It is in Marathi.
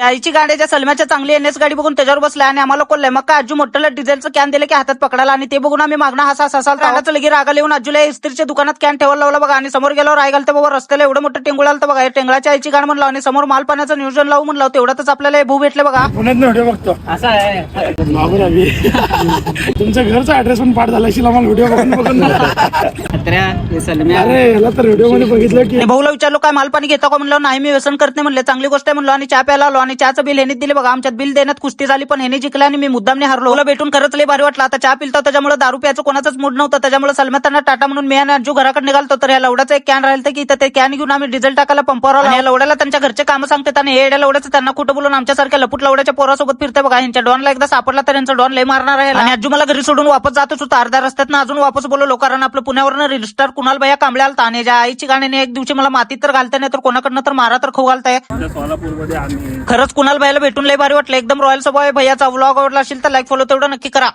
आईची गाड्याच्या सलम्याच्या चांगली एनएस गाडी बघून त्याच्यावर बसला आणि आम्हाला कोल्हाय मग काय आजू मोठं डिझेलचं कॅन दिलं की हातात पकडायला आणि ते बघून आम्ही मागणं हसा रागाचं लगी रागा येऊन आजूला इस्त्रीच्या दुकानात कॅन ठेवायला लावला बघा आणि समोर गेल्यावर राय घालतं बाबा रस्त्याला एवढं मोठं टेंगुळ आलं बघा टेंगळाच्या आईची गाड म्हणलं आणि समोर माल पाण्याचं नियोजन लावून म्हणलं तेवढ्यातच आपल्याला भू भेटले बघा. पुण्यात व्हिडिओ बघतो असं आहे. तुमच्या घरचा ऍड्रेस पण पाठ झाला असेल आम्हाला व्हिडिओ बघून अरे याला तर व्हिडिओ मध्ये बघितलं की भाऊला विचारलो काय माल पाणी घेता का म्हणलं नाही मी व्यसन करत नाही म्हणले चांगली गोष्ट आहे म्हणलं आणि चहा प्यायला आलो आणि चहाचं बिल ह्याने दिले बघा आमच्यात बिल देण्यात कुस्ती झाली पण ह्याने जिंकला आणि मी मुद्दामने हरलो. मला भेटून खरंच लय भारी वाटलं. आता चहा पिलतो त्याच्यामुळे दारू प्यायचं कोणाचंच मूड नव्हतं त्याच्यामुळे सलमतांना टाटा म्हणून मी आणि अंजू घराकडे निघालतो तर या लवड्याचा एक कॅन राहिलं की ते कॅन घेऊन आम्ही डिझेल टाकायला पंपावर आलो. या लवड्याला त्यांच्या घरचे कामं सांगतात आणि हे लवड्याचं त्यांना कुठं बोलून आमच्यासारख्या लपूट लवड्याच्या पोरासोबत फिरते बघा. यांच्या डॉनला एकदा सापडला तर यांचा डॉन लय मारणार आहे आणि अंजू मला घरी सोडून वापस जातच होता अर्ध्या रस्त्यात अजून वापस बोललो कारण आपलं पुण्यावरनं रील स्टार कुणाल भैया कांबळे आलता आणि ज्या आईची गाण्याने एक दिवशी मला मातीत तर घालता नाही तर कोणाकडनं तर मारा तर खाऊ घालताय. सोलापूरमध्ये आम्ही खरंच कुणाल भैयाला भेटून लय भारी वाटलं एकदम रॉयल स्वभाव आहे भैयाचा. व्लॉग आवडला असेल तर लाईक फॉलो तेवढं नक्की करा.